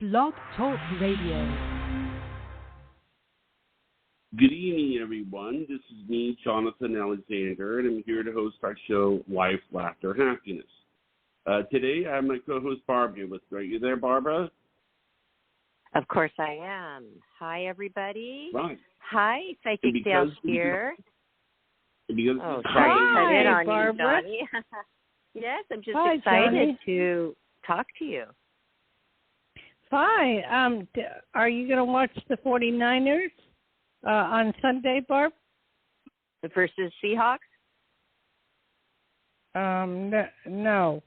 Blog Talk Radio. Good evening, everyone. This is me, Jonathan Alexander, and I'm here to host our show, Life, Laughter, Happiness. Today, I have my co-host, Barbara, with me. Are you there, Barbara? Of course I am. Hi, everybody. Right. Hi, Psychic Dayle Schear. Hi, Barbara. Yes, I'm just Hi, excited Johnny. to talk to you. Hi. Are you going to watch the 49ers on Sunday, Barb? Versus Seahawks? No.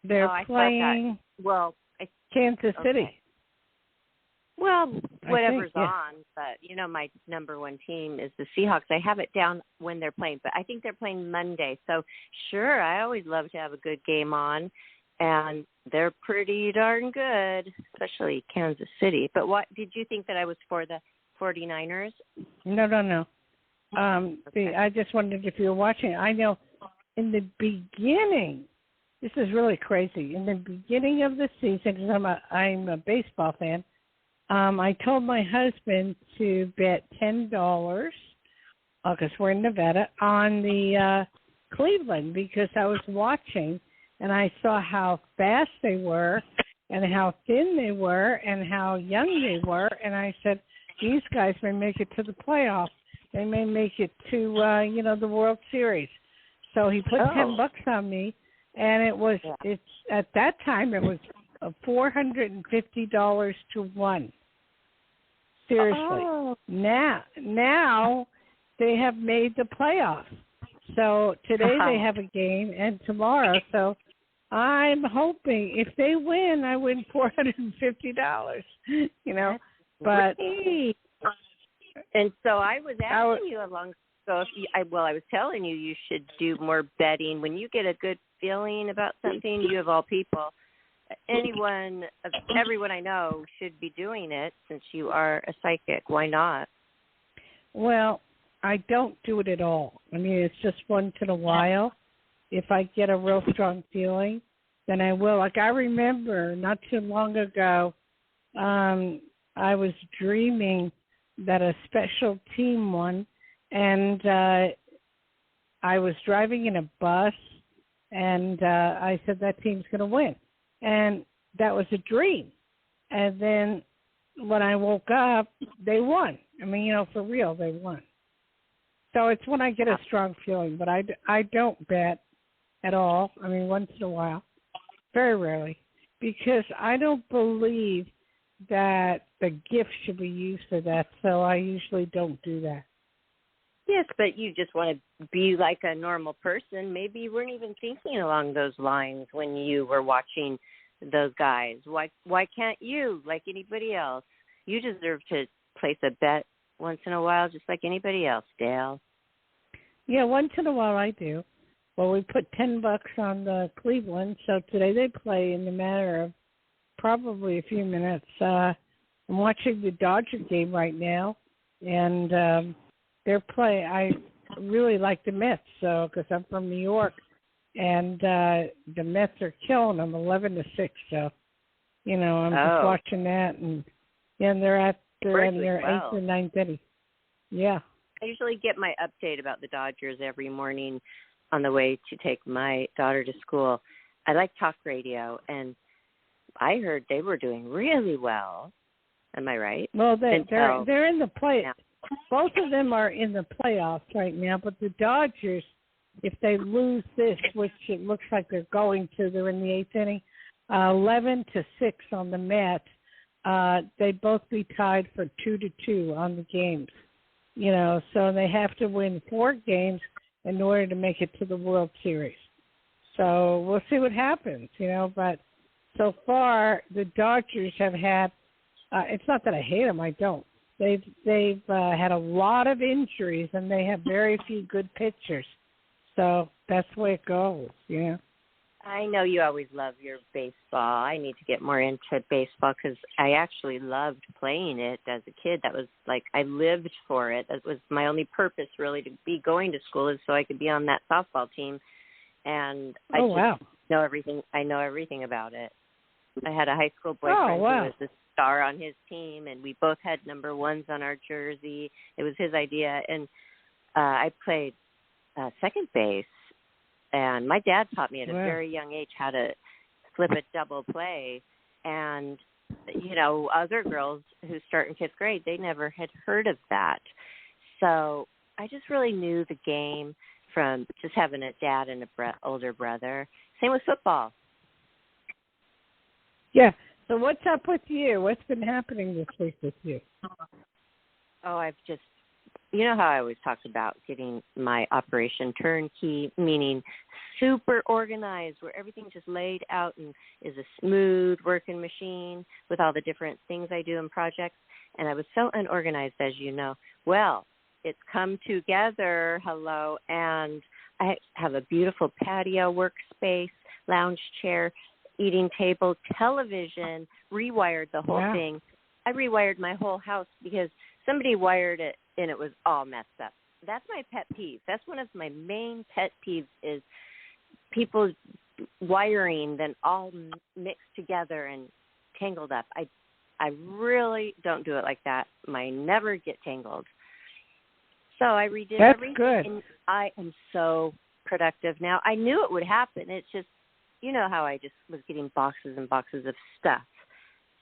They're playing Kansas City. Okay. Well, whatever's yeah. on, but, my number one team is the Seahawks. I have it down when they're playing, but I think they're playing Monday. So, sure, I always love to have a good game on, and they're pretty darn good, especially Kansas City. But what did you think that I was for the 49ers? No. Okay. I just wondered if you were watching. I know in the beginning, this is really crazy. In the beginning of the season, because I'm a baseball fan, I told my husband to bet $10, because we're in Nevada, on the Cleveland, because I was watching and I saw how fast they were and how thin they were and how young they were. And I said, these guys may make it to the playoffs. They may make it to, the World Series. So he put $10 on me, and it's at that time it was $450 to 1. Seriously. Oh. Now they have made the playoffs. So today they have a game and tomorrow. So I'm hoping if they win, I win $450. But and so I was asking you along. So I was telling you should do more betting when you get a good feeling about something. You of all people. Everyone I know should be doing it since you are a psychic. Why not? Well, I don't do it at all. I mean, it's just once in a while. If I get a real strong feeling, then I will. Like I remember not too long ago, I was dreaming that a special team won, and I was driving in a bus, and I said that team's going to win. And that was a dream. And then when I woke up, they won. I mean, for real, they won. So it's when I get a strong feeling, but I don't bet at all. I mean, once in a while, very rarely, because I don't believe that the gift should be used for that, so I usually don't do that. Yes, but you just want to be like a normal person. Maybe you weren't even thinking along those lines when you were watching those guys. Why can't you, like anybody else? You deserve to place a bet once in a while, just like anybody else, Dayle. Yeah, once in a while I do. Well, we put $10 on the Cleveland, so today they play in the matter of probably a few minutes. I'm watching the Dodger game right now, and I really like the Mets, because I'm from New York, and the Mets are killing them 11-6. So, I'm just watching that, and they're in their 8th or 9th inning. Yeah. I usually get my update about the Dodgers every morning on the way to take my daughter to school. I like talk radio, and I heard they were doing really well. Am I right? Well, they're in the play. Yeah. Both of them are in the playoffs right now, but the Dodgers, if they lose this, which it looks like they're going to, they're in the 8th inning, 11-6 on the Mets. They'd both be tied for 2-2 on the games. So they have to win 4 games in order to make it to the World Series. So we'll see what happens, but so far the Dodgers have had, it's not that I hate them, I don't. They've had a lot of injuries, and they have very few good pitchers. So that's the way it goes, I know you always love your baseball. I need to get more into baseball because I actually loved playing it as a kid. That was I lived for it. That was my only purpose, really, to be going to school is so I could be on that softball team. And I know everything. I know everything about it. I had a high school boyfriend Oh, wow. who was the star on his team, and we both had number ones on our jersey. It was his idea, and I played second base, and my dad taught me at a very young age how to flip a double play, and other girls who start in fifth grade, they never had heard of that. So I just really knew the game from just having a dad and a older brother. Same with football. Yeah. So what's up with you? What's been happening this week with you? Oh, I've just, how I always talk about getting my operation turnkey, meaning super organized, where everything just laid out and is a smooth working machine with all the different things I do in projects. And I was so unorganized, as you know. Well, it's come together, and I have a beautiful patio workspace, lounge chair, eating table, television, rewired the whole thing. I rewired my whole house because somebody wired it and it was all messed up. That's my pet peeve. That's one of my main pet peeves is people wiring then all mixed together and tangled up. I really don't do it like that. Mine never get tangled. So I redid everything. Good. And I am so productive now. I knew it would happen. It's just, how I just was getting boxes and boxes of stuff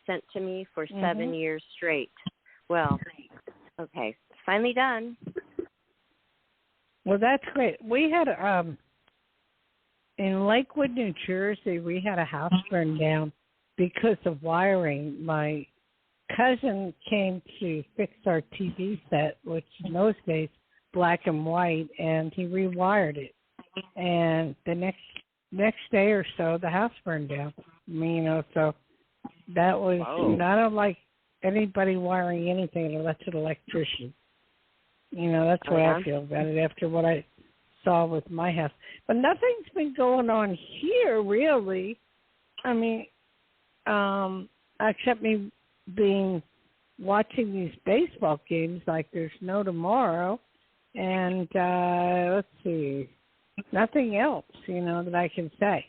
sent to me for 7 years straight. Well, okay, finally done. Well, that's great. We had, in Lakewood, New Jersey, we had a house burned down because of wiring. My cousin came to fix our TV set, which in those days, black and white, and he rewired it. And the next day or so, the house burned down. So that was, I don't like anybody wiring anything unless it's an electrician. That's the way I feel about it after what I saw with my house. But nothing's been going on here, really. Except me watching these baseball games like there's no tomorrow. And let's see, nothing else, that I can say.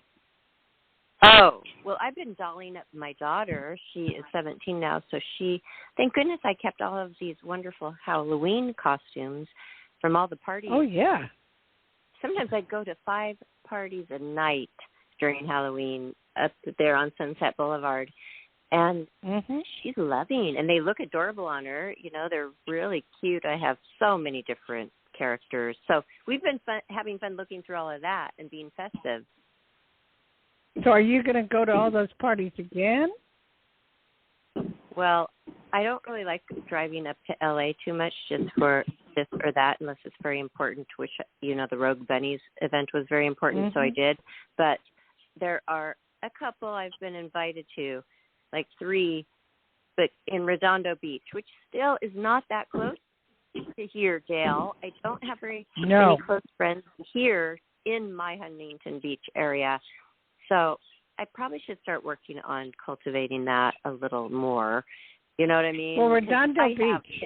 Oh, well, I've been dolling up my daughter. She is 17 now, so thank goodness I kept all of these wonderful Halloween costumes from all the parties. Oh, yeah. Sometimes I'd go to 5 parties a night during Halloween up there on Sunset Boulevard. And she's loving, and they look adorable on her. They're really cute. I have so many different characters. So we've been having fun looking through all of that and being festive. So are you going to go to all those parties again? Well, I don't really like driving up to L.A. too much just for this or that, unless it's very important, which, the Rogue Bunnies event was very important, so I did. But there are a couple I've been invited to, like 3, but in Redondo Beach, which still is not that close to here, Dayle. I don't have very many close friends here in my Huntington Beach area. So I probably should start working on cultivating that a little more. You know what I mean? Well, Redondo Beach.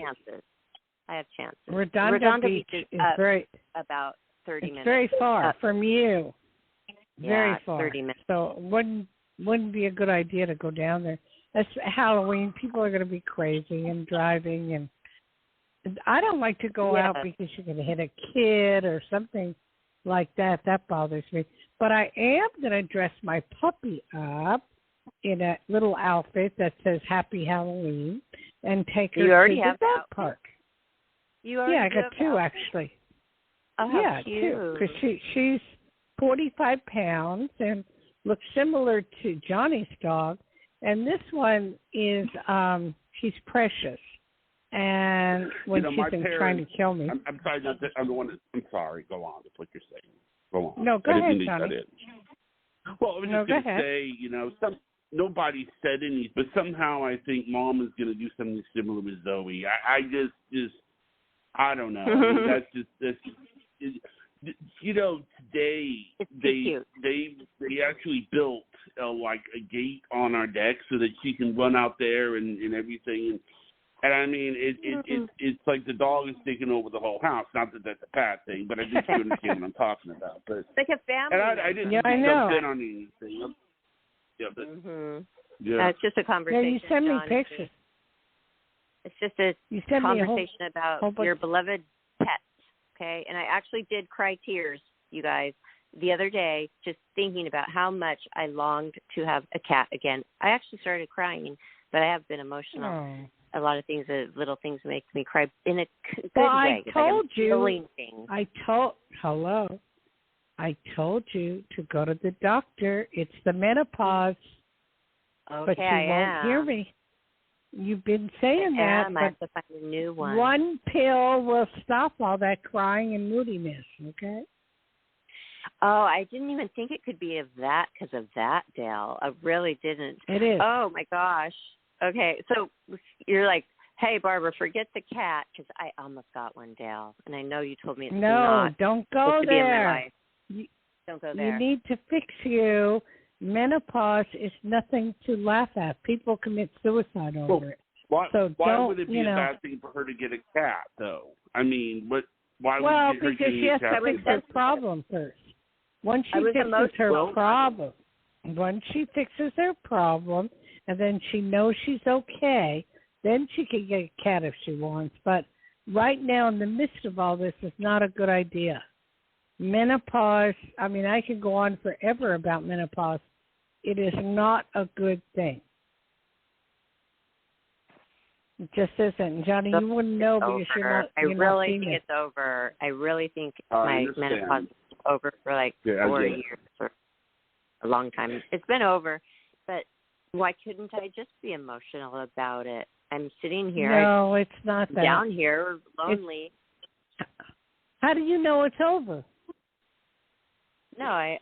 I have chances. Redondo Beach is very about 30 minutes. It's very far from you. Very far. 30 minutes. So wouldn't be a good idea to go down there. That's Halloween. People are going to be crazy and driving, and I don't like to go out because you're going to hit a kid or something like that. That bothers me. But I am going to dress my puppy up in a little outfit that says Happy Halloween and take her to the dog park. You already I got 2 actually. Oh, how cute. 2, because she's 45 pounds and looks similar to Johnny's dog. And this one is, she's Precious. And when she's been trying to kill me. I'm sorry, I'm sorry. Go on. That's what you're saying. Go on. No, go ahead, Johnny. Well, I was just going to say, nobody said anything, but somehow I think Mom is going to do something similar with Zoe. I just I don't know. Today they actually built like a gate on our deck so that she can run out there and everything. And I mean, it's like the dog is taking over the whole house. Not that that's a bad thing, but I just don't understand what I'm talking about. But it's like a family. And I didn't jump in on anything. Yeah, Yeah. It's just a conversation. Yeah, you send me John, pictures. It's just a conversation about your beloved pets, okay? And I actually did cry tears, you guys, the other day, just thinking about how much I longed to have a cat again. I actually started crying, but I have been emotional. Oh. A lot of things, little things make me cry in a good well, way. I told you. Things. I told you to go to the doctor. It's the menopause. Okay, but you won't hear me. You've been saying that. I have to find a new one. One pill will stop all that crying and moodiness, okay? Oh, I didn't even think it could be because of that, Dayle. I really didn't. It is. Oh, my gosh. Okay, so you're like, hey, Barbara, forget the cat, because I almost got one, Dayle. And I know you told me it's not. Don't go there. Be in my life. Don't go there. You need to fix you. Menopause is nothing to laugh at. People commit suicide over it. Why would it be a know, bad thing for her to get a cat, though? I mean, why would well, you get her because she has to fix her problem first. Once she fixes her problem, and then she knows she's okay, then she can get a cat if she wants. But right now, in the midst of all this, is not a good idea. Menopause, I mean, I could go on forever about menopause. It is not a good thing. It just isn't. Johnny, you wouldn't know because you're not. I really think it's over. I really think my menopause is over for like 4 years or a long time. It's been over, but why couldn't I just be emotional about it? I'm sitting here. No, it's not that. Down here, lonely. How do you know it's over? No, I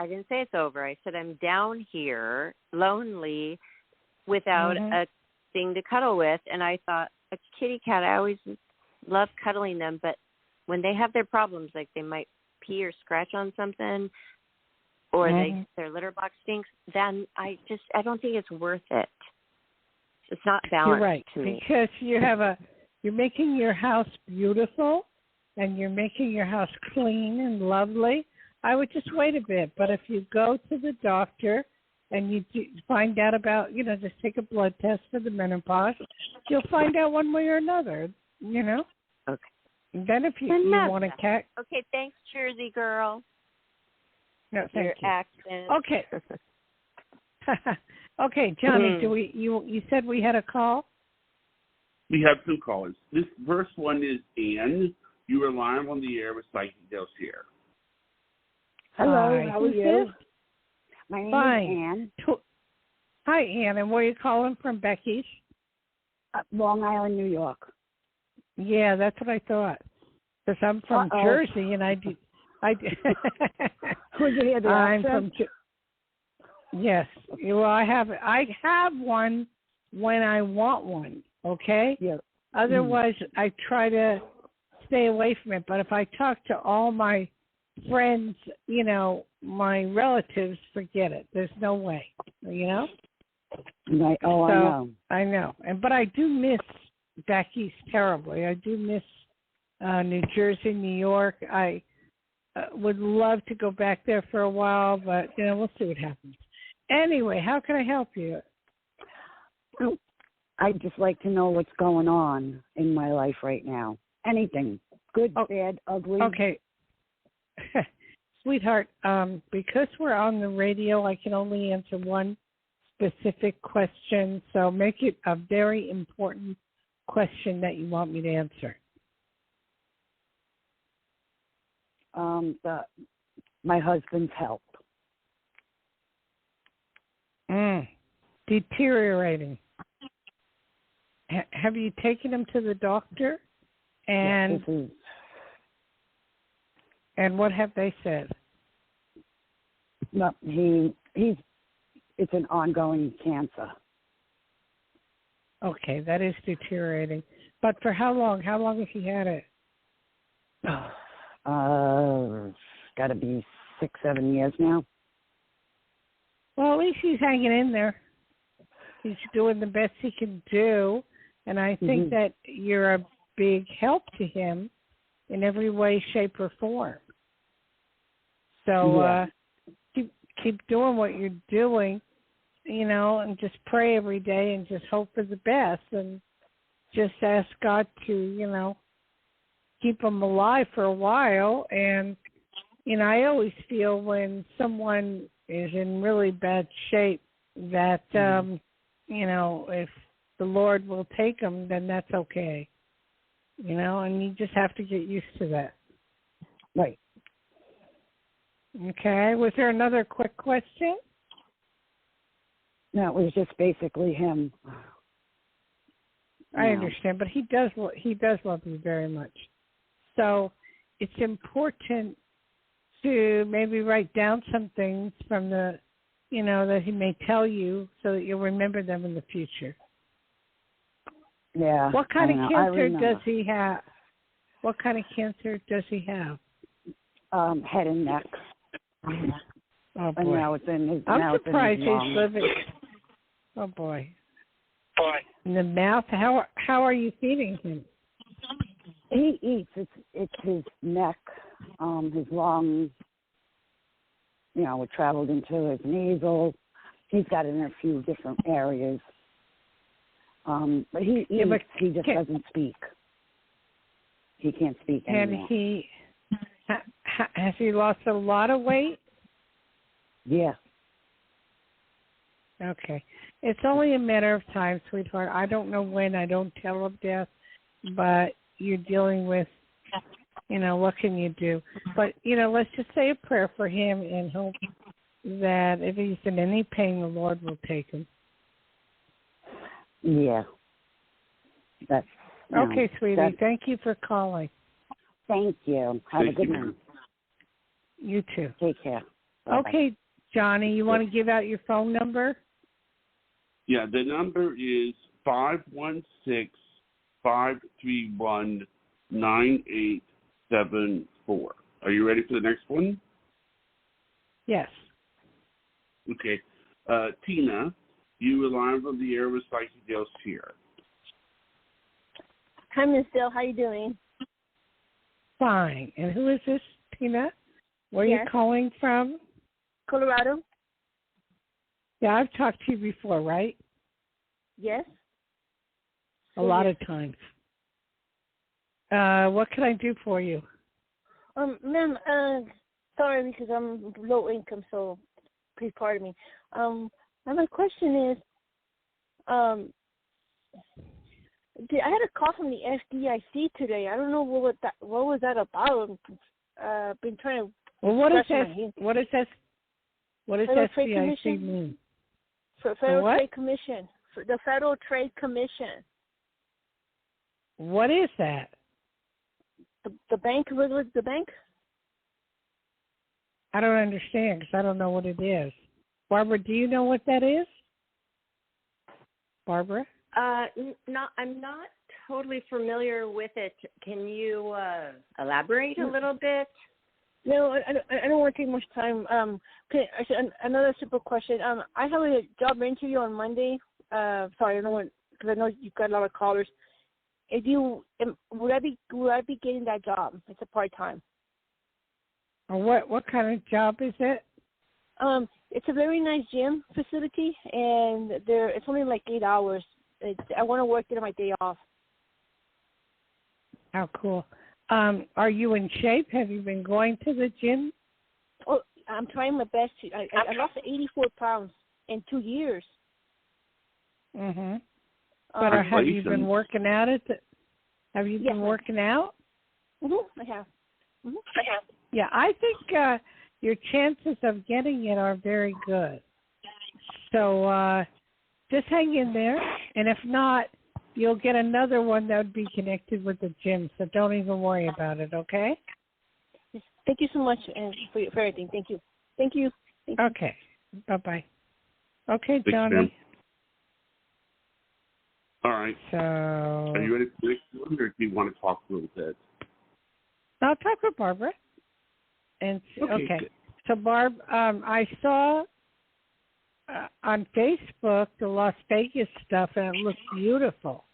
didn't say it's over. I said I'm down here, lonely, without a thing to cuddle with. And I thought, a kitty cat, I always love cuddling them, but when they have their problems, like they might pee or scratch on something, or their litter box stinks, then I don't think it's worth it. It's not balanced to me. Because you're making your house beautiful, and you're making your house clean and lovely. I would just wait a bit. But if you go to the doctor and you find out about, just take a blood test for the menopause, you'll find out one way or another, Okay. And then if you want a cat. Okay, thanks, Jersey girl. No, thank you. Accent. Okay. Okay, Johnny, you said we had a call? We have 2 callers. This first one is Anne. You are live on the air with Psychic Dayle Schear. Hello, how are you? This? My name Fine. is Anne. Hi, Anne, and where are you calling from, Becky's? Long Island, New York. Yeah, that's what I thought. Because I'm from Jersey, and I do. Could you hear the I'm accent? Yes. Well, I have one when I want one. Okay. Yeah. Otherwise, I try to stay away from it. But if I talk to all my friends, my relatives, forget it. There's no way. Right. Oh, I know. But I do miss back east terribly. I do miss New Jersey, New York. I would love to go back there for a while, but we'll see what happens. Anyway, how can I help you? I'd just like to know what's going on in my life right now. Anything, good, bad, ugly. Okay. Sweetheart, because we're on the radio, I can only answer one specific question, so make it a very important question that you want me to answer. My husband's health. Deteriorating. Have you taken him to the doctor? And Yes, and what have they said? No, it's an ongoing cancer. Okay, that is deteriorating. But for how long? How long has he had it? Got to be 6-7 years now. Well, at least he's hanging in there. He's doing the best he can do, and I think that you're a big help to him in every way, shape, or form. So keep doing what you're doing. and just pray every day and just hope for the best and just ask God to, keep them alive for a while. And, I always feel when someone is in really bad shape that, if the Lord will take them, then that's okay. And you just have to get used to that. Right. Okay. Was there another quick question? No, it was just basically him. I understand, but he does love you very much. So it's important to maybe write down some things from that he may tell you so that you'll remember them in the future. Yeah. What kind of cancer does he have? What kind of cancer does he have? Head and neck. Oh boy. And now it's in his. I'm surprised he's living. Oh boy. In the mouth. How are you feeding him? He eats. It's his neck, his lung. It traveled into his nasal. He's got it in a few different areas. But he eats. But he just doesn't speak. He can't speak anymore. And has he lost a lot of weight? Yeah. Okay. It's only a matter of time, sweetheart. I don't know when. I don't tell of death, but you're dealing with, what can you do? But, let's just say a prayer for him and hope that if he's in any pain, the Lord will take him. Yeah. Okay, sweetie. Thank you for calling. Thank you. Have a good night. You too. Take care. Bye-bye. Okay, Johnny, you want to give out your phone number? Yeah, the number is 516-531-9874. Are you ready for the next one? Yes. Okay. Tina, you were live on the air with Psychic Dayle Schear. Hi, Miss Dayle. How you doing? Fine. And who is this, Tina? Where are you calling from? Colorado. Yeah, I've talked to you before, right? Yes. A lot of times. What can I do for you? Ma'am, sorry because I'm low income, so please pardon me. My question is, I had a call from the FDIC today. I don't know what was that about. Been trying to. Well, what is that? What is FDIC mean? Federal Trade Commission. The Federal Trade Commission. What is that? The bank. The bank. I don't understand because I don't know what it is. Barbara, do you know what that is? Barbara? I'm not totally familiar with it. Can you elaborate a little bit? No, I don't want to take much time. Another simple question. I have a job interview on Monday. Sorry, I don't want because I know you've got a lot of callers. Would I be getting that job? It's a part-time. What kind of job is it? It's a very nice gym facility, and it's only like 8 hours. I want to work it on my day off. How cool. Are you in shape? Have you been going to the gym? Oh, I'm trying my best. I lost 84 pounds in 2 years. Mhm. But have you been working out Have you been working out? I have. Yeah, I think your chances of getting it are very good. So just hang in there, and if not, you'll get another one that would be connected with the gym. So don't even worry about it. Okay? Thank you so much for everything. Thank you. Thank you. Okay. Bye-bye. Okay, Thanks, Johnny. ma'am. All right. So are you ready for the next one, or do you want to talk a little bit? I'll talk with Barbara. And okay. So Barb, I saw on Facebook the Las Vegas stuff, and it looked beautiful.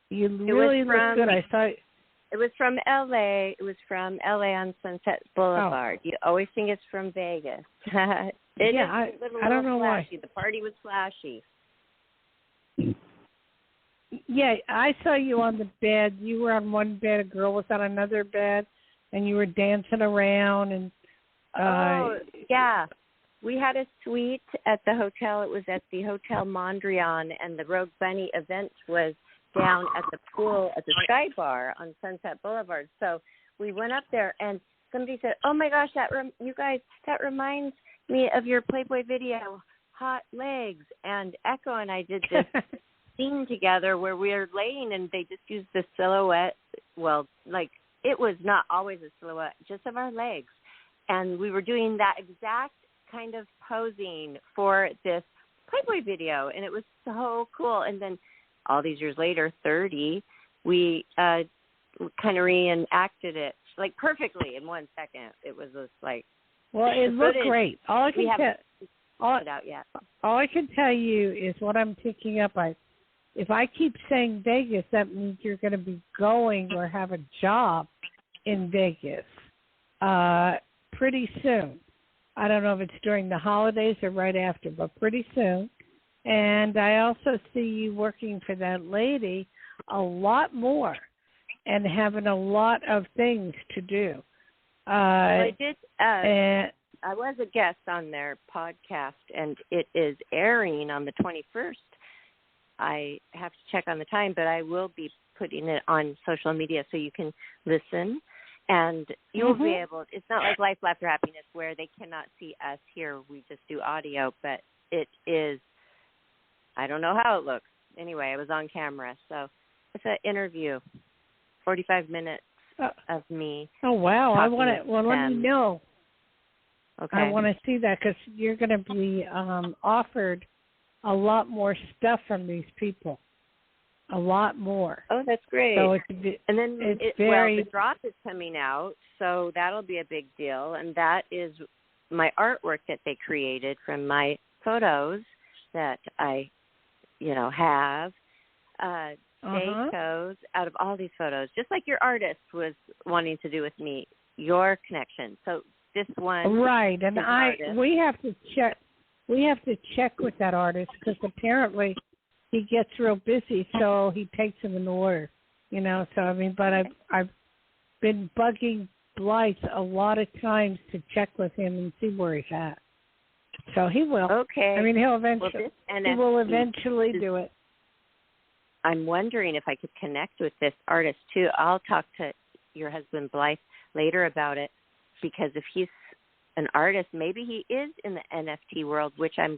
You really look good. I saw. It was from L.A. It was from L.A. on Sunset Boulevard. You always think it's from Vegas. I don't know flashy. why. The party was flashy. Yeah, I saw you on the bed. You were on one bed. A girl was on another bed, and you were dancing around. And yeah. We had a suite at the hotel. It was at the Hotel Mondrian, and the Rogue Bunny event was down at the pool at the Sky Bar on Sunset Boulevard. So we went up there, and somebody said, "Oh my gosh, you guys, that reminds me of your Playboy video, Hot Legs." And Echo and I did this scene together where we were laying, and they just used the silhouette. Well, like it was not always a silhouette, just of our legs, and we were doing that exact kind of posing for this Playboy video, and it was so cool. And then all these years later, 30, we kind of reenacted it like perfectly in 1 second. It was just like, well, it looked great. All I can tell you is what I'm picking up. If I keep saying Vegas, that means you're going to be going or have a job in Vegas pretty soon. I don't know if it's during the holidays or right after, but pretty soon. And I also see you working for that lady a lot more and having a lot of things to do. I did. I was a guest on their podcast, and it is airing on the 21st. I have to check on the time, but I will be putting it on social media so you can listen. And you'll be able, it's not like Life, Laughter, Happiness where they cannot see us here. We just do audio, but it is, I don't know how it looks. Anyway, I was on camera. So it's an interview, 45 minutes of me. Oh, wow. I want to, well, let me know. Okay. I want to see that because you're going to be offered a lot more stuff from these people. A lot more. Oh, that's great. So and then the drop is coming out, so that'll be a big deal. And that is my artwork that they created from my photos that I, have. They chose out of all these photos, just like your artist was wanting to do with me, your connection. So this one, right? And we have to check. We have to check with that artist because apparently he gets real busy, so he takes them in order, So I mean, but I've been bugging Blythe a lot of times to check with him and see where he's at. So he will. Okay. I mean, he will eventually do it. I'm wondering if I could connect with this artist too. I'll talk to your husband Blythe later about it because if he's an artist, maybe he is in the NFT world, which I'm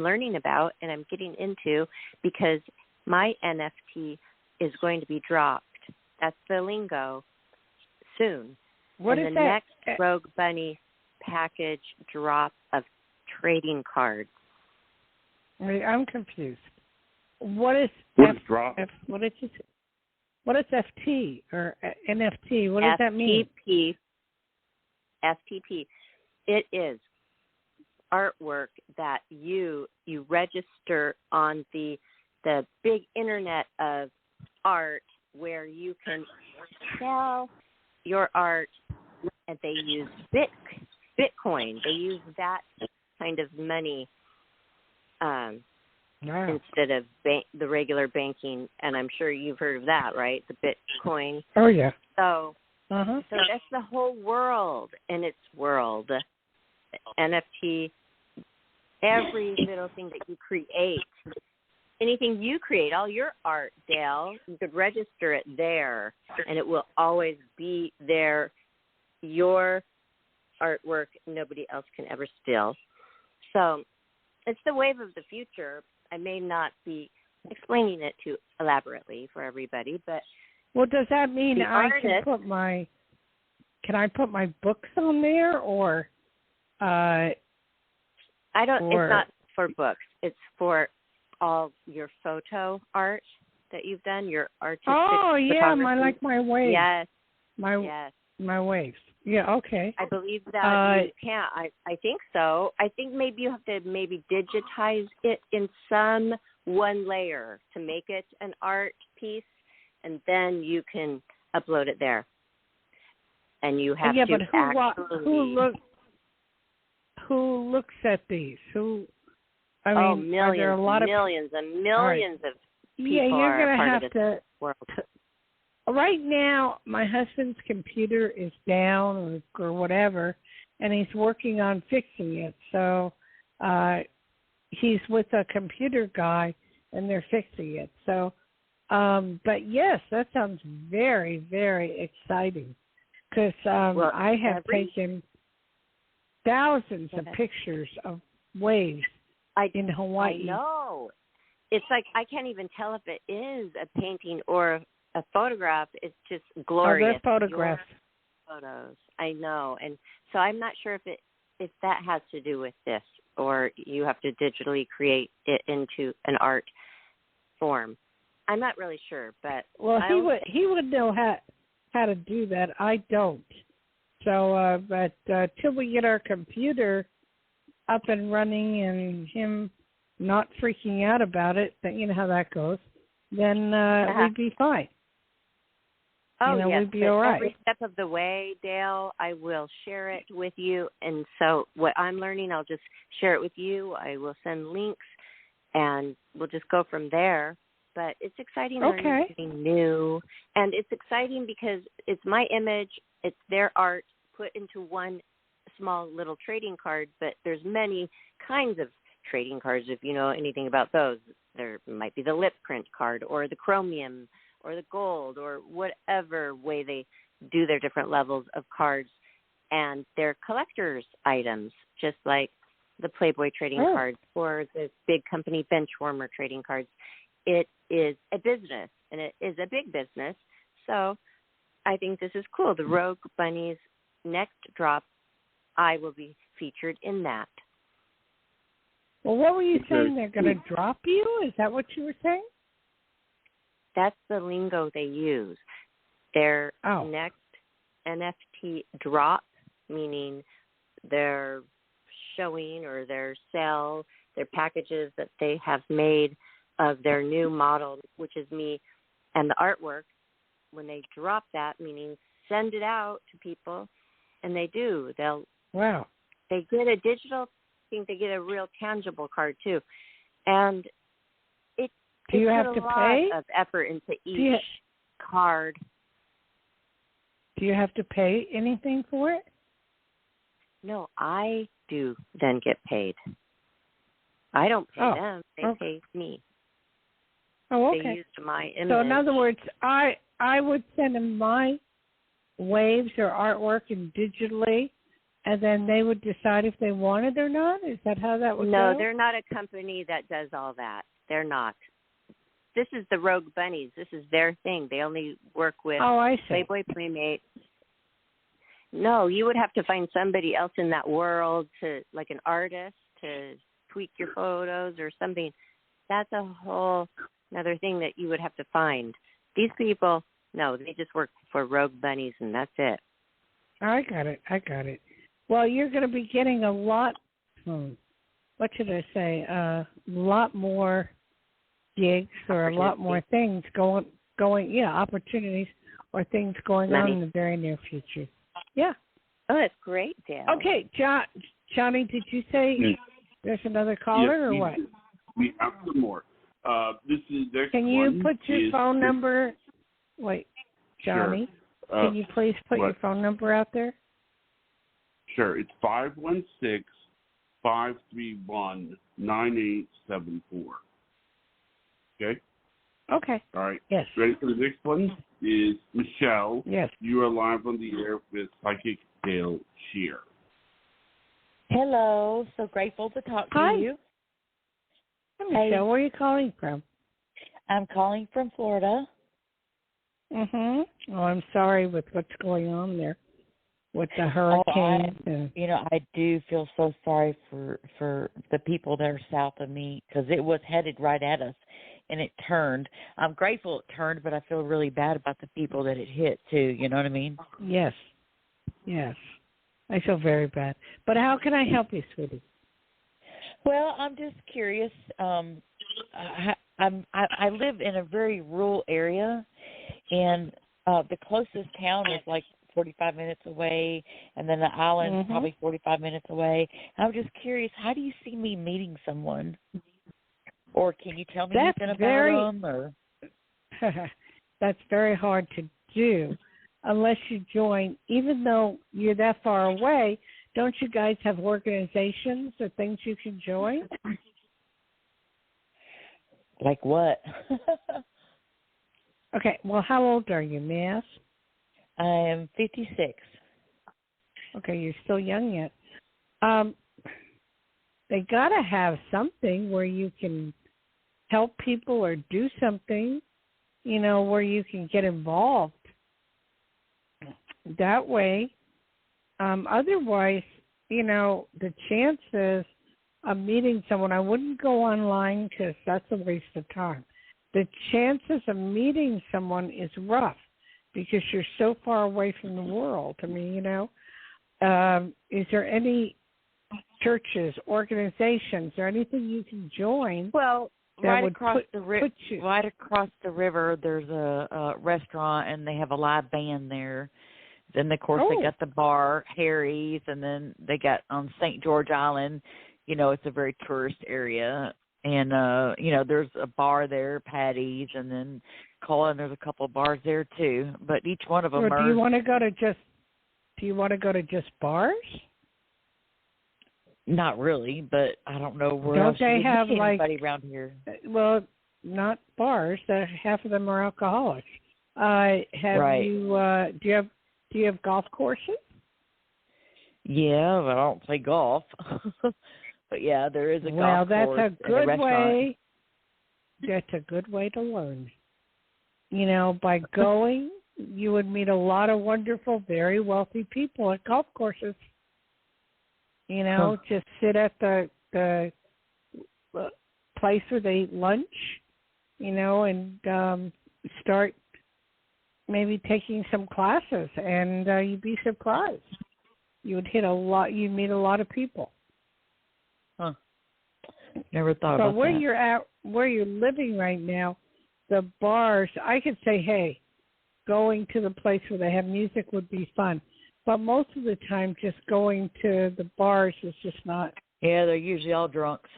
learning about and I'm getting into because my NFT is going to be dropped. That's the lingo soon. What and is the that? Next Rogue Bunny package drop of trading cards. I'm confused. What is drop? What is FT or NFT? What does that mean? FTP. It is artwork that you register on the big internet of art where you can sell your art, and they use Bitcoin. They use that kind of money instead of the regular banking, and I'm sure you've heard of that, right? The Bitcoin. Oh yeah. So that's the whole world, and it's world. NFT, every little thing that you create, anything you create, all your art, Dayle, you could register it there, and it will always be there. Your artwork, nobody else can ever steal. So it's the wave of the future. I may not be explaining it too elaborately for everybody, but does that mean can I put my books on there or? I don't. It's not for books. It's for all your photo art that you've done. Your artistic. Oh yeah, my waves. Yes. My waves. Yeah. Okay. I believe that you can't. I think so. I think maybe you have to digitize it in some one layer to make it an art piece, and then you can upload it there. And you have to but who looks at these? I mean, millions, are there a lot millions and millions of people you're are gonna part have of this world. Right now, my husband's computer is down or whatever, and he's working on fixing it. So he's with a computer guy, and they're fixing it. So, but yes, that sounds very, very exciting. Because I have taken thousands of pictures of waves in Hawaii. I know. It's like I can't even tell if it is a painting or a photograph. It's just glorious. Oh, they're photographs. Photos. I know. And so I'm not sure if that has to do with this, or you have to digitally create it into an art form. I'm not really sure, but he would know how to do that. I don't. So, but till we get our computer up and running and him not freaking out about it, you know how that goes, then we'd be fine. Oh, yes. We'd be all right. Every step of the way, Dayle, I will share it with you. And so what I'm learning, I'll just share it with you. I will send links, and we'll just go from there. But it's exciting learning something new. And it's exciting because it's my image, it's their art put into one small little trading card, but there's many kinds of trading cards if you know anything about those. There might be the lip print card or the chromium or the gold or whatever way they do their different levels of cards. And they're collector's items, just like the Playboy trading cards or the big company Benchwarmer trading cards. It is a business, and it is a big business. So I think this is cool. The Rogue Bunny's next drop, I will be featured in that. Well, what were you saying? They're going to drop you? Is that what you were saying? That's the lingo they use. Their next NFT drop, meaning their showing or their sell, their packages that they have made of their new model, which is me, and the artwork, when they drop that, meaning send it out to people, and they do. They get a digital, I think they get a real tangible card too. And do you have to pay? Of effort into each card. Do you have to pay anything for it? No, I do then get paid. I don't pay them. They pay me. Oh, okay. They used my image. So in other words, I would send them my waves or artwork in digitally, and then they would decide if they wanted or not? Is that how that would go? No, they're not a company that does all that. They're not. This is the Rogue Bunnies. This is their thing. They only work with Playboy Playmate. No, you would have to find somebody else in that world, like an artist, to tweak your photos or something. That's a whole another thing that you would have to find. These people, no, they just work for Rogue Bunnies, and that's it. I got it. Well, you're going to be getting a lot, what should I say, a lot more gigs or a lot more things going, opportunities or things going on in the very near future. Yeah. Oh, that's great, Dan. Okay, Johnny, did you say there's another caller or what? We have some more. This is their. Can you put your phone number? Wait, Johnny. Sure. Can you please put your phone number out there? Sure. It's 516-531-9874. Okay? Okay. All right. Yes. Ready for the next one? Is Michelle. Yes. You are live on the air with Psychic Dayle Schear. Hello. So grateful to talk to you. Hi, Michelle. Where are you calling from? I'm calling from Florida. Oh, I'm sorry with what's going on there with the hurricane. I do feel so sorry for the people that are south of me because it was headed right at us, and it turned. I'm grateful it turned, but I feel really bad about the people that it hit, too. You know what I mean? Yes. I feel very bad. But how can I help you, sweetie? Well, I'm just curious. I live in a very rural area, and the closest town is like 45 minutes away, and then the island's probably 45 minutes away. I'm just curious, how do you see me meeting someone? Or can you tell me anything about them? Or? That's very hard to do unless you join. Even though you're that far away, don't you guys have organizations or things you can join? Like what? Okay, well, how old are you, may I ask? I am 56. Okay, you're still young yet. They got to have something where you can help people or do something, you know, where you can get involved. That way, otherwise, you know, the chances of meeting someone, I wouldn't go online because that's a waste of time. The chances of meeting someone is rough because you're so far away from the world. I mean, you know, is there any churches, organizations, or anything you can join? Well, that right would across put you right across the river, there's a restaurant, and they have a live band there. Then, of course, they got the bar, Harry's, and then they got on St. George Island. You know, it's a very tourist area. And, you know, there's a bar there, Patty's, and then Colin, there's a couple of bars there, too. But each one of them are... Do you want to go to just bars? Not really, but I don't know where Don't else they you have, meet like, anybody around here. Well, not bars. Half of them are alcoholics. Do you have golf courses? Yeah, but I don't play golf. But yeah, there is a golf course. Well, that's a good restaurant. way. That's a good way to learn. You know, by going, you would meet a lot of wonderful, very wealthy people at golf courses. You know, just sit at the place where they eat lunch, you know, and start maybe taking some classes, and you'd be surprised. You would meet a lot of people. Huh. Never thought about that. But where you're living right now, the bars, I could say, hey, going to the place where they have music would be fun. But most of the time, just going to the bars is just not. Yeah, they're usually all drunks.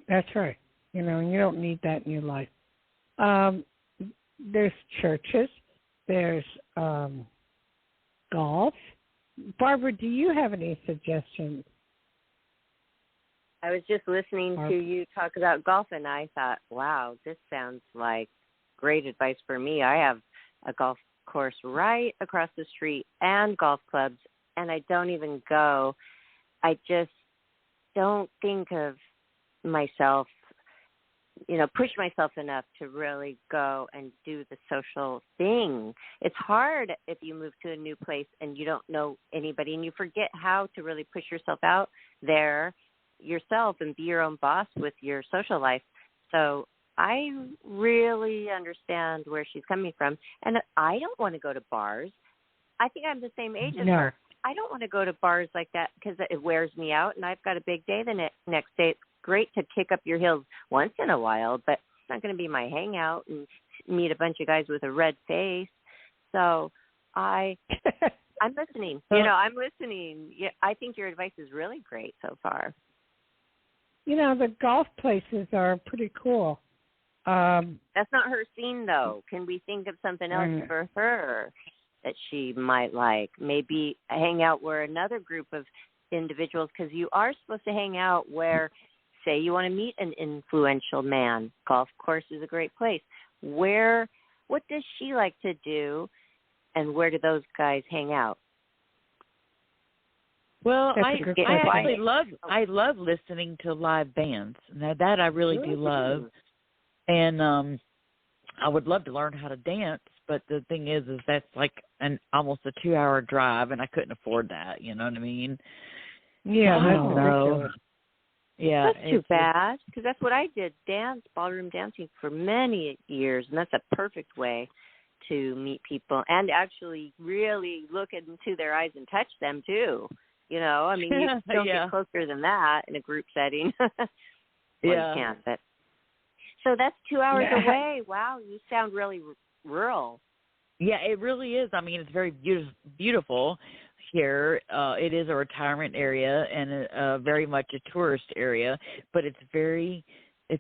That's right. You know, and you don't need that in your life. There's churches. There's golf. Barbara, do you have any suggestions? I was just listening to you talk about golf, and I thought, wow, this sounds like great advice for me. I have a golf course right across the street and golf clubs, and I don't even go. I just don't think of myself, you know, push myself enough to really go and do the social thing. It's hard if you move to a new place and you don't know anybody and you forget how to really push yourself out there yourself and be your own boss with your social life. So I really understand where she's coming from. And I don't want to go to bars. I think I'm the same age as her. I don't want to go to bars like that because it wears me out, and I've got a big day the next day. It's great to kick up your heels once in a while, but it's not going to be my hangout and meet a bunch of guys with a red face. So I'm listening. You know, I'm listening. Yeah, I think your advice is really great so far. You know, the golf places are pretty cool. That's not her scene, though. Can we think of something else for her that she might like? Maybe hang out where another group of individuals, because you are supposed to hang out where, say, you want to meet an influential man. Golf course is a great place. What does she like to do, and where do those guys hang out? Well, I love listening to live bands. Now that I really do love, and I would love to learn how to dance. But the thing is that's like almost a 2-hour drive, and I couldn't afford that. You know what I mean? Yeah, that's ridiculous. Yeah, that's too bad, because that's what I did, ballroom dancing for many years, and that's a perfect way to meet people and actually really look into their eyes and touch them too. You know, I mean, you don't get closer than that in a group setting. You can't. But so that's 2 hours away. Wow, you sound really rural. Yeah, it really is. I mean, it's very beautiful here. It is a retirement area and very much a tourist area, but it's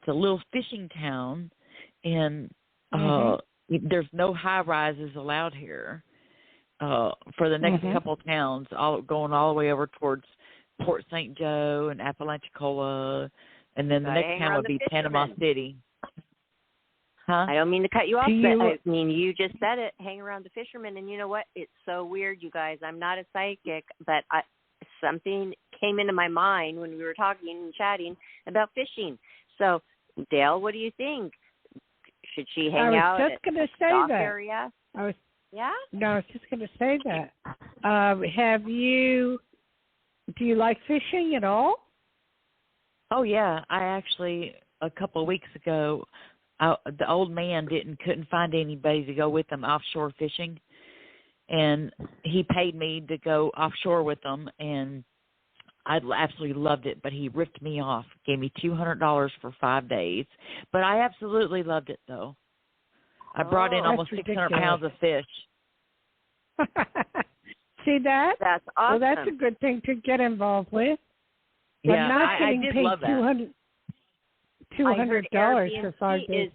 a little fishing town, and there's no high rises allowed here. For the next couple of towns, going all the way over towards Port St. Joe and Apalachicola, and then the next town would be Panama City. Huh? I don't mean to cut you off, but I mean, you just said it, hang around the fishermen, and you know what? It's so weird, you guys. I'm not a psychic, but something came into my mind when we were talking and chatting about fishing. So, Dayle, what do you think? Should she hang out at the dock area? Yeah? No, I was just going to say that. Do you like fishing at all? Oh, yeah. I actually, a couple of weeks ago, the old man couldn't find anybody to go with him offshore fishing, and he paid me to go offshore with him, and I absolutely loved it. But he ripped me off, gave me $200 for 5 days. But I absolutely loved it, though. I brought in almost 600 pounds of fish. See that? That's awesome. Well, that's a good thing to get involved with. But yeah, not getting I did paid love that. $200 for 5 days.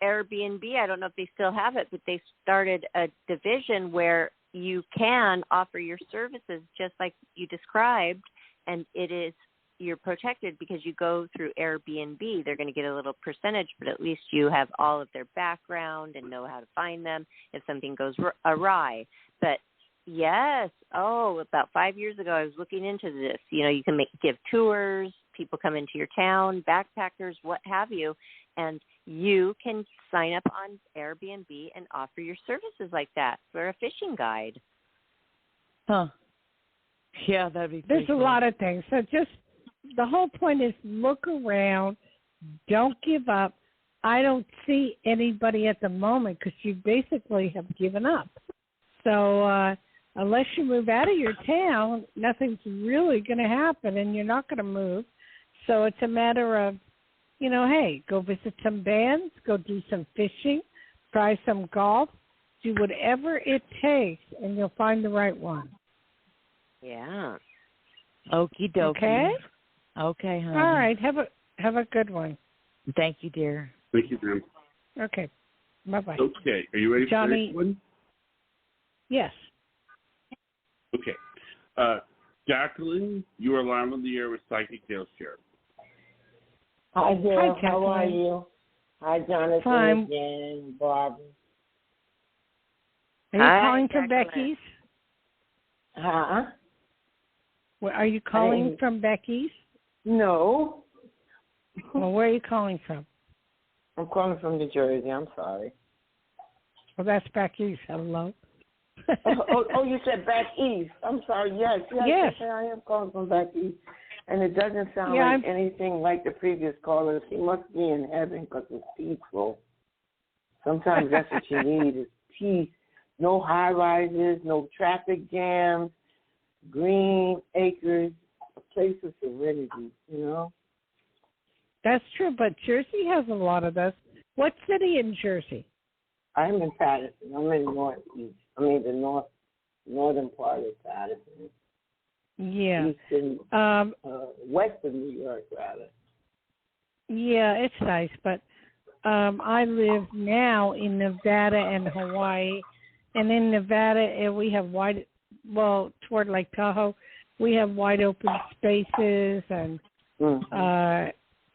Airbnb, I don't know if they still have it, but they started a division where you can offer your services just like you described, and you're protected because you go through Airbnb. They're going to get a little percentage, but at least you have all of their background and know how to find them if something goes awry. But yes, about 5 years ago, I was looking into this. You know, you can give tours, people come into your town, backpackers, what have you, and you can sign up on Airbnb and offer your services like that for a fishing guide. Huh. Yeah, that'd be There's cool. a lot of things. So just the whole point is look around. Don't give up. I don't see anybody at the moment because you basically have given up. So unless you move out of your town, nothing's really going to happen, and you're not going to move. So it's a matter of, hey, go visit some bands, go do some fishing, try some golf, do whatever it takes, and you'll find the right one. Yeah. Okie dokie. Okay? Okay, honey. All right. Have a good one. Thank you, dear. Thank you, Jim. Okay. Bye-bye. Okay. Are you ready for the next one? Yes. Okay. Jacqueline, you are live on the air with Psychic Dayle Schear. Hi, Dayle. Hi, how are you? Hi, Jonathan. Fine. Again, Barbara. Are you calling from Becky's? Huh? Well, are you calling from Becky's? No. Well, where are you calling from? I'm calling from New Jersey. I'm sorry. Well, that's Becky's. Hello. oh, you said back east. I'm sorry. Yes. I am calling from back east. And it doesn't sound like anything like the previous caller. She must be in heaven because it's peaceful. Sometimes that's what you need is peace. No high rises, no traffic jams, green acres, a place of serenity, That's true, but Jersey has a lot of those. What city in Jersey? I'm in Patterson. I'm in northeast. I mean the northern part of Patterson. Yeah. Eastern, western New York, rather. Yeah, it's nice, but I live now in Nevada and Hawaii, and in Nevada we have toward Lake Tahoe, we have wide open spaces and a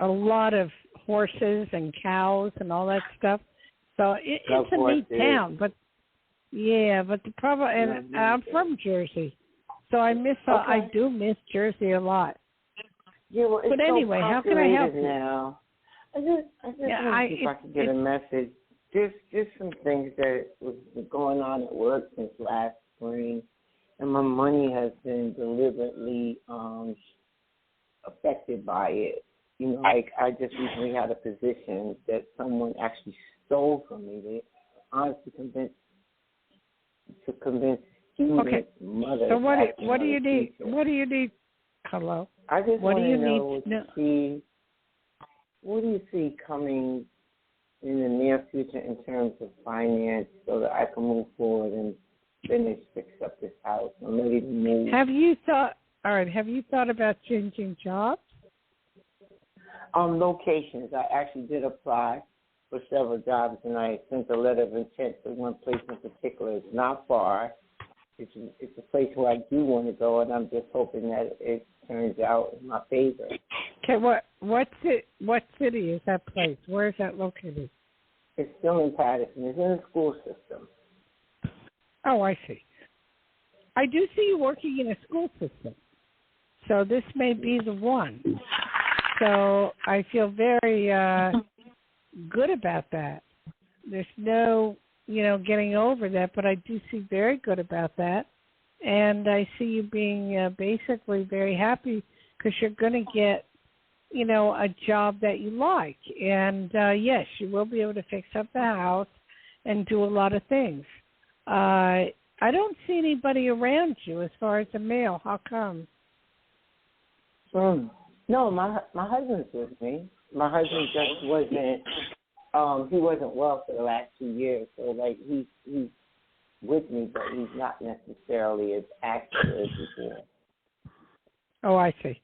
lot of horses and cows and all that stuff. So it's a neat town, but the problem, and I'm from Jersey, so I do miss Jersey a lot. Yeah, well, but anyway, how can I help you? Now, I just want to see if I can get a message. There's some things that was going on at work since last spring, and my money has been deliberately affected by it. Like I just recently had a position that someone actually stole from me. They honestly convinced Okay. mother. So what do you need? What do you need? Hello. I just what want do you to know need? what do you see coming in the near future in terms of finance so that I can move forward and fix up this house. I'm ready to move. Have you thought about changing jobs? Locations. I actually did apply for several jobs, and I sent a letter of intent to one place in particular. It's not far. It's a place where I do want to go, and I'm just hoping that it turns out in my favor. Okay, what city is that place? Where is that located? It's still in Patterson. It's in the school system. Oh, I see. I do see you working in a school system, so this may be the one. So I feel very good about that. There's no, getting over that, but I do see very good about that. And I see you being basically very happy because you're going to get, a job that you like. And, yes, you will be able to fix up the house and do a lot of things. I don't see anybody around you as far as a male. How come? No, my husband's with me. My husband just wasn't. He wasn't well for the last 2 years, so he's with me, but he's not necessarily as active as before. Oh, I see.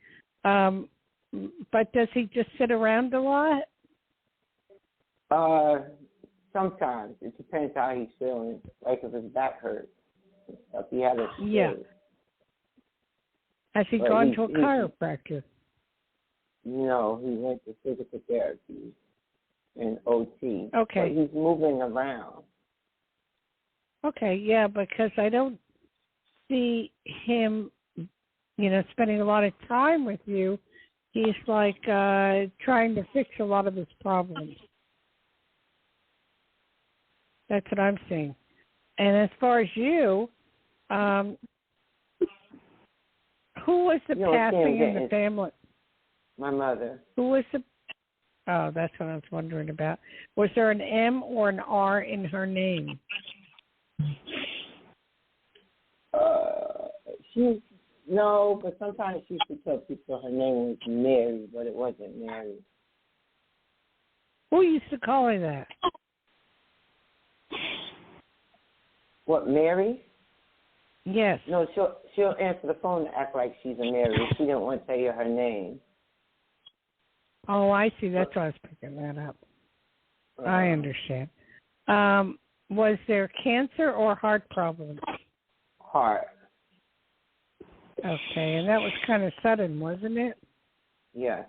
But does he just sit around a lot? Sometimes. It depends how he's feeling. Like if his back hurts, if he had a stroke. Yeah. Has he gone to a chiropractor? No, he went to physical therapy and OT. Okay. But he's moving around. Okay, yeah, because I don't see him, spending a lot of time with you. He's like trying to fix a lot of his problems. That's what I'm seeing. And as far as you, who was the passing in the family? My mother. Who was the? Oh, that's what I was wondering about. Was there an M or an R in her name? No, but sometimes she used to tell people her name was Mary, but it wasn't Mary. Who used to call her that? What, Mary? Yes. No, she'll answer the phone and act like she's a Mary. She didn't want to tell you her name. Oh, I see. That's why I was picking that up. I understand. Was there cancer or heart problems? Heart. Okay, and that was kind of sudden, wasn't it? Yes.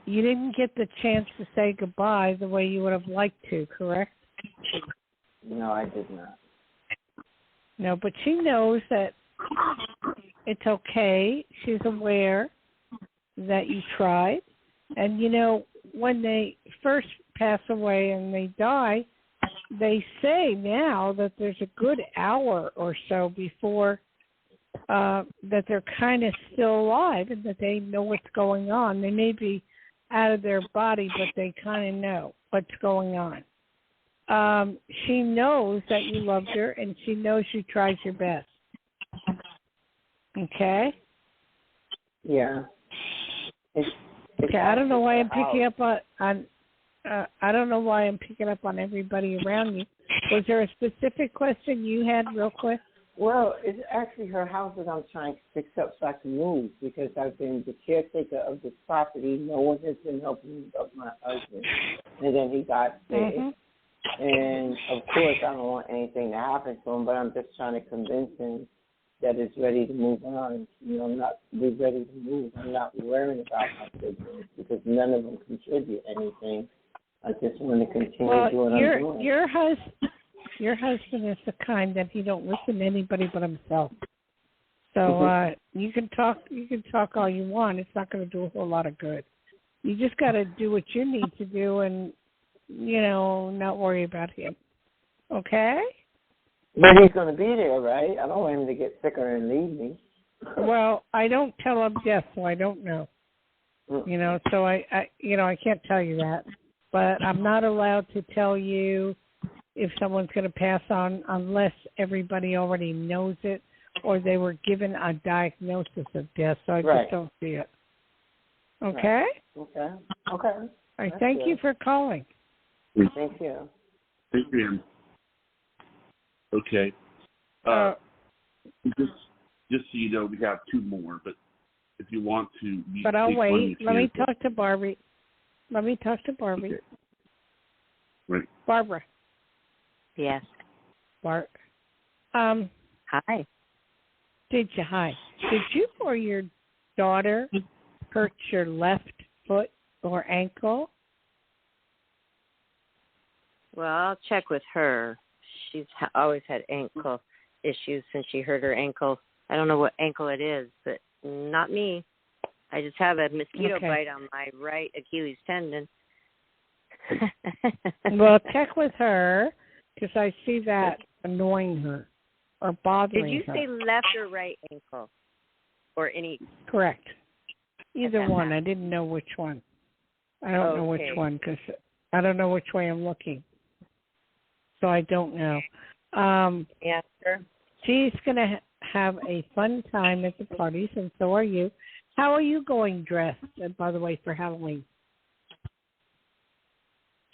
You didn't get the chance to say goodbye the way you would have liked to, correct? No, I did not. No, but she knows that it's okay. She's aware that you tried. And, when they first pass away and they die, they say now that there's a good hour or so before that they're kind of still alive and that they know what's going on. They may be out of their body, but they kind of know what's going on. She knows that you loved her, and she knows you tried your best. Okay? Yeah. Okay, I don't know why I'm picking up on I don't know why I'm picking up on everybody around you. Was there a specific question you had real quick? Well, it's actually her house that I'm trying to fix up so I can move because I've been the caretaker of this property. No one has been helping me but my husband. And then he got sick. Mm-hmm. And, of course, I don't want anything to happen to him, but I'm just trying to convince him that it's ready to move on. I'm not ready to move. I'm not worrying about my siblings because none of them contribute anything. I just want to continue doing what I'm doing. Your husband is the kind that he don't listen to anybody but himself. So you can talk all you want. It's not going to do a whole lot of good. You just got to do what you need to do and, not worry about him. Okay? But he's going to be there, right? I don't want him to get sicker and leave me. Well, I don't tell him yes, so I don't know. So I can't tell you that. But I'm not allowed to tell you if someone's going to pass on unless everybody already knows it or they were given a diagnosis of death. So I just don't see it. Okay? Okay. All right, thank you for calling. Thank you. Thank you. Okay. Just so you know, we have two more, but if you want to... But I'll wait. Let me talk to Barbie. Okay. Right. Barbara. Yes. Hi. Did you or your daughter hurt your left foot or ankle? Well, I'll check with her. She's always had ankle issues since she hurt her ankle. I don't know what ankle it is, but not me. I just have a mosquito bite on my right Achilles tendon. Well, check with her because I see that annoying her or bothering her. Did you say left or right ankle? Or any? Correct. Either one. I didn't know which one. I don't know which one because I don't know which way I'm looking. So I don't know. Yeah, sure. She's going to have a fun time at the parties, and so are you. How are you going dressed, by the way, for Halloween?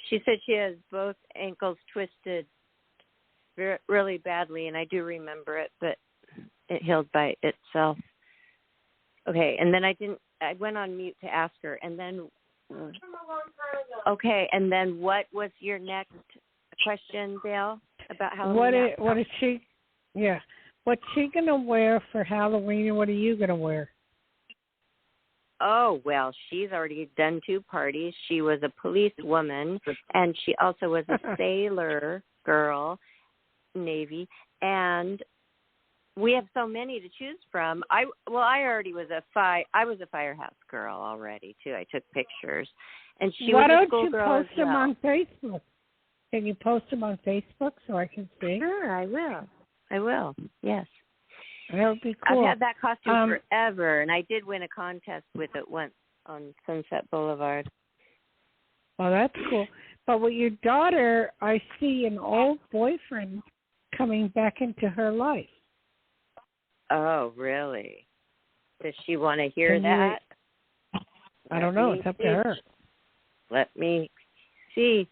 She said she has both ankles twisted really badly, and I do remember it, but it healed by itself. Okay, and then I went on mute to ask her, and then, okay, and then what was your next question, Dayle, about Halloween? What's she going to wear for Halloween, and what are you going to wear? Oh, well, she's already done 2 parties. She was a police woman, and she also was a sailor girl, Navy, and we have so many to choose from. I already was I was a firehouse girl already, too. I took pictures. And she was a schoolgirl. Why don't you post them on Facebook? Can you post them on Facebook so I can see? Sure, I will. Yes. That would be cool. I've had that costume forever, and I did win a contest with it once on Sunset Boulevard. Well, that's cool. But with your daughter, I see an old boyfriend coming back into her life. Oh, really? Does she want to hear that? I don't know. It's up to her. Let me see.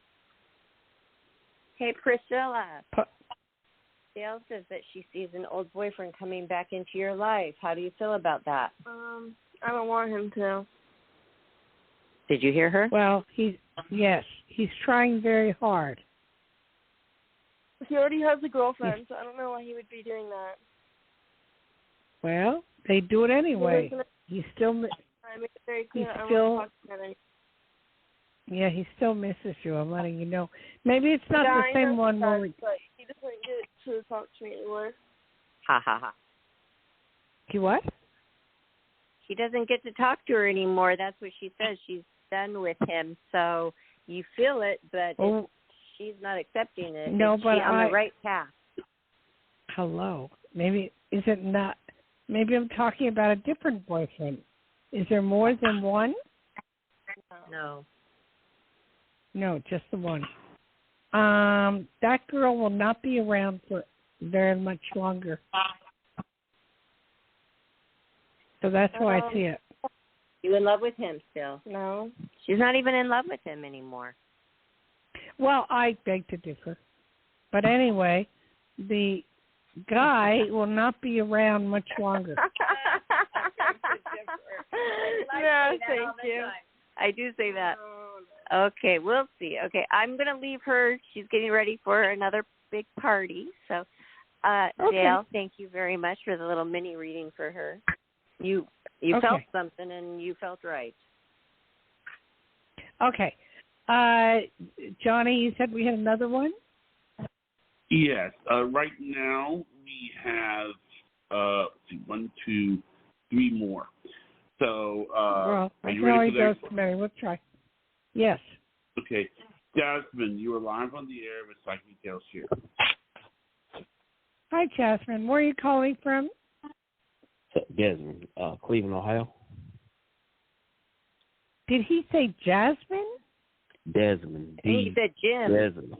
Hey, Priscilla. Dayle says that she sees an old boyfriend coming back into your life. How do you feel about that? I don't want him to. Did you hear her? Well, he's trying very hard. He already has a girlfriend, so I don't know why he would be doing that. Well, they do it anyway. He still misses you. I'm letting you know. Maybe it's not the same one. But he doesn't get to talk to me anymore. Ha ha ha. He what? He doesn't get to talk to her anymore. That's what she says. She's done with him. So you feel it, but she's not accepting it. No, but she's on the right path. Hello. Maybe is it not? Maybe I'm talking about a different boyfriend. Is there more than one? No. No, just the one. That girl will not be around for very much longer. So that's why I see it. You in love with him still? No. She's not even in love with him anymore. Well, I beg to differ. But anyway, the guy will not be around much longer. No, thank you. I do say that. Okay, we'll see. Okay, I'm going to leave her. She's getting ready for another big party. So, Dayle, thank you very much for the little mini reading for her. You felt something, and you felt right. Okay. Johnny, you said we had another one? Yes. Right now we have 1, 2, 3 more. So well, are you ready for that? Mary, we'll try. Yes. Okay. Jasmine, you are live on the air with Psychic Dayle Schear. Hi, Jasmine. Where are you calling from? Desmond, Cleveland, Ohio. Did he say Jasmine? Desmond. He said Jim. Desmond.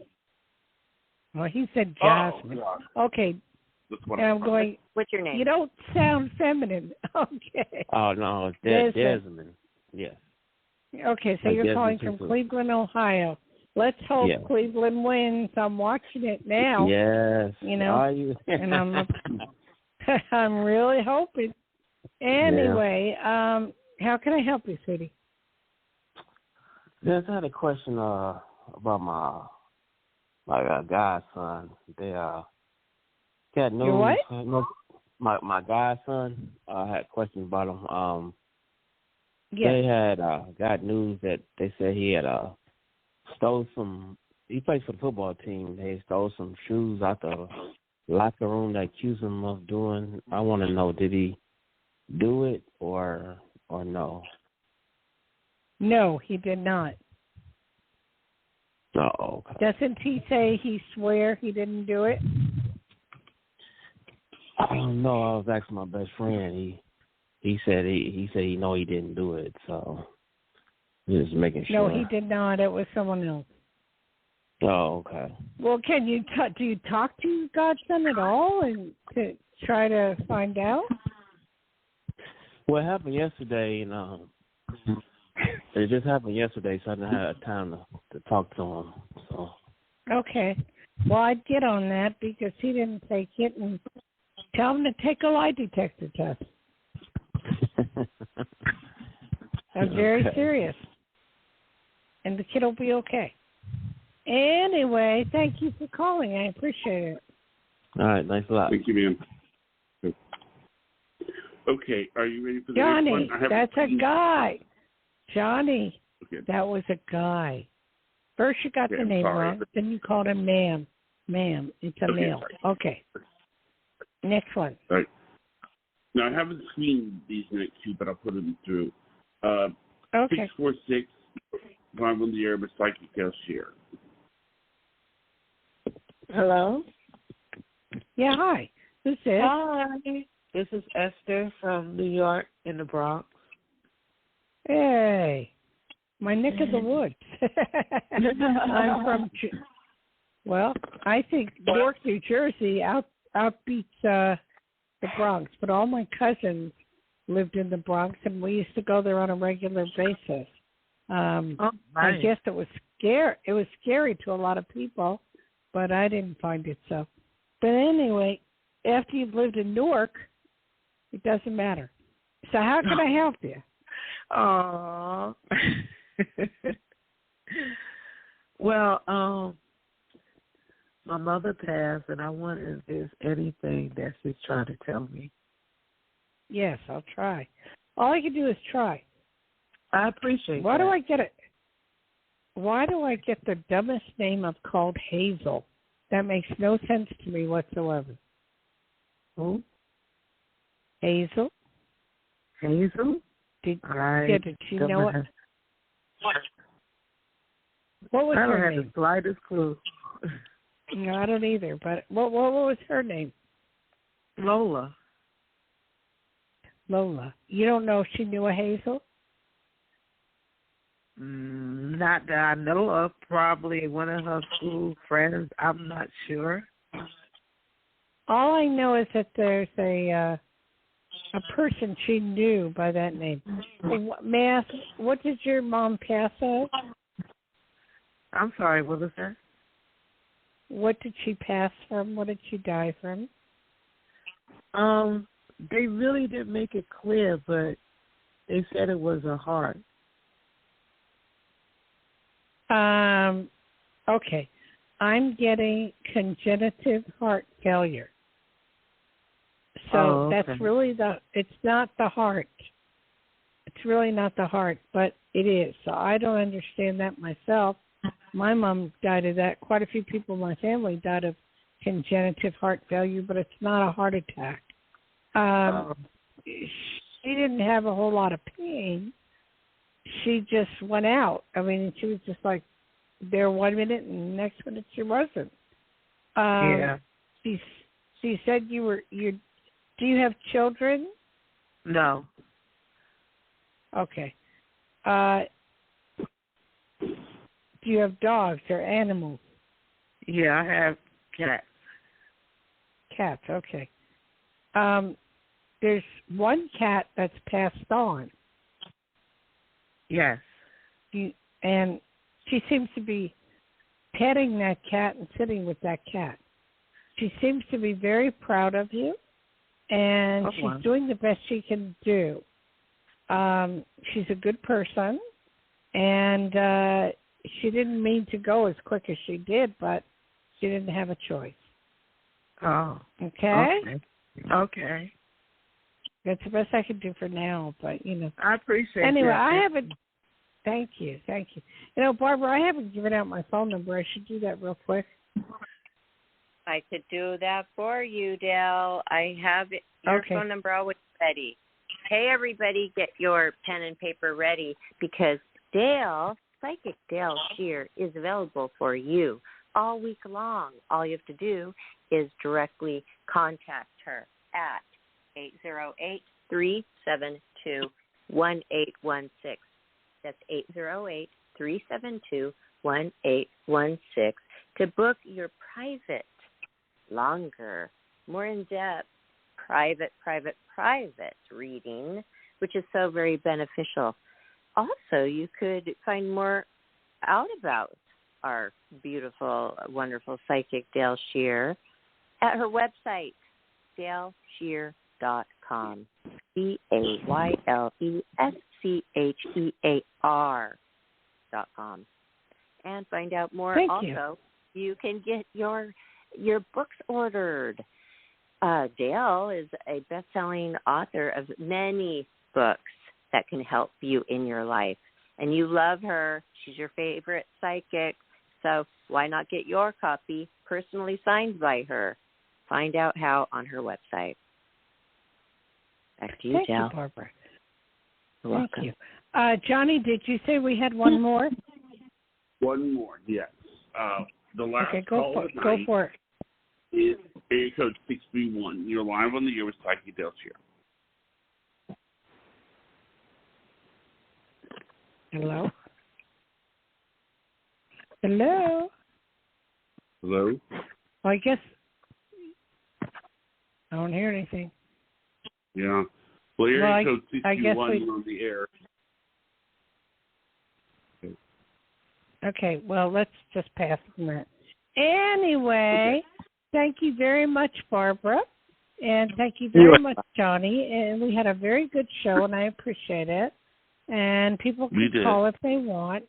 Well, he said Jasmine. Okay. And I'm going. What's your name? You don't sound feminine. Okay. Oh no, it's Desmond. Yes. Okay, so you're calling from Cleveland, Ohio. Let's hope Cleveland wins. I'm watching it now. Yes. You know, Are you? and I'm really hoping. Anyway, how can I help you, sweetie? Yes, I had a question about my godson. They got news. Your what? My godson. I had questions about him. Yes. They had got news that they said he had stole some. He plays for the football team. They stole some shoes out the locker room. They accused him of doing. I want to know, did he do it or no? No, he did not. Oh, okay. Doesn't he say he swear he didn't do it? No, I was asking my best friend. He said he know he didn't do it, so just making sure. No, he did not. It was someone else. Oh, okay. Well, can you do you talk to your godson at all and to try to find out? What happened yesterday, and it just happened yesterday, so I didn't have time to talk to him. So. Okay. Well, I'd get on that because he didn't take it, and tell him to take a lie detector test. I'm very serious. And the kid will be okay. Anyway, thank you for calling. I appreciate it. All right, thanks a lot. Thank you, ma'am. Okay, are you ready for the Johnny, next one? that's a guy. Johnny, okay. That was a guy. First you got the name wrong, then you called him ma'am. Ma'am, it's a male. Okay. Next one. All right. Now, I haven't screened these next two, but I'll put them through. Okay. 646, live on the air with Psychic Schear. Hello? Yeah, hi. Who's this? Hi. This is Esther from New York in the Bronx. Hey, my neck of the woods. I'm from, I think Newark, New Jersey outbeats the Bronx, but all my cousins lived in the Bronx, and we used to go there on a regular basis. Nice. I guess it was scary. It was scary to a lot of people, but I didn't find it so. But anyway, after you've lived in Newark, it doesn't matter. So how can I help you? Aww. Well, my mother passed, and I wonder if there's anything that she's trying to tell me. Yes, I'll try. All I can do is try. I appreciate Why that. do I get it? Why do I get the dumbest name of called Hazel? That makes no sense to me whatsoever. Who? Hazel? Hazel? Did she know it? What was I her don't have name? the slightest clue. No, I don't either. But what was her name? Lola. Lola. You don't know if she knew a Hazel? Not that I know of. Probably one of her school friends. I'm not sure. All I know is that there's a person she knew by that name. May I ask, what did your mom pass of? I'm sorry, what was that? What did she pass from? What did she die from? They really didn't make it clear, but they said it was a heart. Okay. I'm getting congenital heart failure. So that's really it's not the heart. It's really not the heart, but it is. So I don't understand that myself. My mom died of that. Quite a few people in my family died of congenital heart failure, but it's not a heart attack. She didn't have a whole lot of pain. She just went out. I mean, she was just like there 1 minute, and the next minute she wasn't. Yeah. She said you. Do you have children? No. Okay. Do you have dogs or animals? Yeah, I have cats. Cats, okay. There's one cat that's passed on. Yes. and she seems to be petting that cat and sitting with that cat. She seems to be very proud of you, and she's doing the best she can do. She's a good person, and she didn't mean to go as quick as she did, but she didn't have a choice. Oh. Okay? Okay. That's the best I can do for now, but, you know. I appreciate anyway, that. I haven't. Thank you. You know, Barbara, I haven't given out my phone number. I should do that real quick. I could do that for you, Dayle. I have your phone number always ready. Hey, everybody, get your pen and paper ready because Dayle, Psychic Dayle Schear, is available for you all week long. All you have to do is directly contact her at 808-372-1816. That's 808-372-1816 to book your private, longer, more in-depth, private reading, which is so very beneficial. Also, you could find more out about our beautiful, wonderful psychic Dayle Schear at her website, DayleSchear.com. DayleSchear.com. And find out more. You can get your books ordered. Dayle is a best-selling author of many books that can help you in your life. And you love her. She's your favorite psychic. So why not get your copy personally signed by her? Find out how on her website. Back to you, Dayle. Thank you, Barbara. You're welcome. Thank you. Johnny, did you say we had one more? One more, yes. The last go for it. Is area code 631. You're live on the air with Psychic Dayle Schear. Hello? Hello? Hello? Well, I guess I don't hear anything. Yeah. Well, area code 631, you're on the air. Okay, well, let's just pass on that. Anyway, thank you very much, Barbara, and thank you very much, Johnny. And we had a very good show, and I appreciate it. And people can call if they want.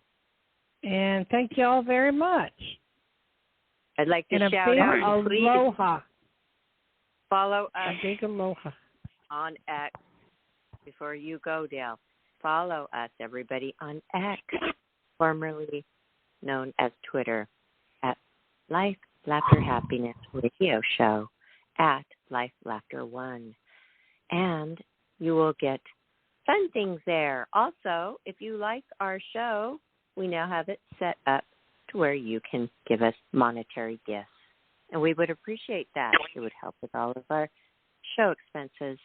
And thank you all very much. I'd like to and shout out, please. Aloha. Follow us. A big aloha. On X. Before you go, Dayle, follow us, everybody, on X, formerly known as Twitter, at Life, Laughter, Happiness Radio Show, at Life, Laughter 1. And you will get fun things there. Also, if you like our show, we now have it set up to where you can give us monetary gifts. And we would appreciate that. It would help with all of our show expenses.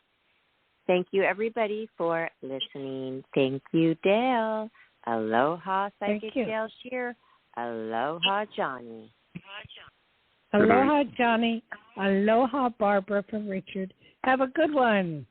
Thank you, everybody, for listening. Thank you, Dayle. Aloha, Psychic Dayle Schear. Aloha, Johnny. Aloha, Johnny. Aloha, Barbara from Richard. Have a good one.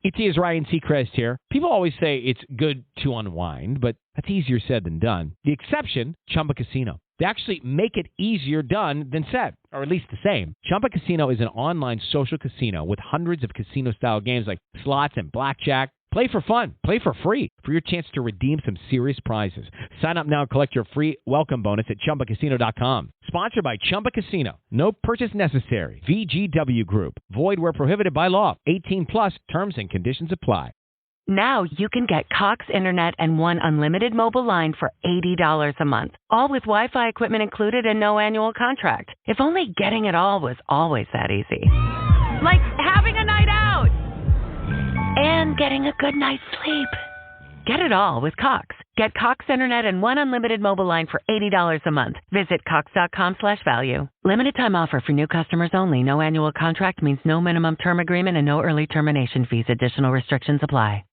It's Ryan Seacrest here. People always say it's good to unwind, but that's easier said than done. The exception, Chumba Casino. They actually make it easier done than said, or at least the same. Chumba Casino is an online social casino with hundreds of casino-style games like slots and blackjack. Play for fun. Play for free for your chance to redeem some serious prizes. Sign up now and collect your free welcome bonus at ChumbaCasino.com. Sponsored by Chumba Casino. No purchase necessary. VGW Group. Void where prohibited by law. 18 plus terms and conditions apply. Now you can get Cox Internet and one unlimited mobile line for $80 a month. All with Wi-Fi equipment included and no annual contract. If only getting it all was always that easy. Like having a night out. And getting a good night's sleep. Get it all with Cox. Get Cox Internet and one unlimited mobile line for $80 a month. Visit cox.com/value. Limited time offer for new customers only. No annual contract means no minimum term agreement and no early termination fees. Additional restrictions apply.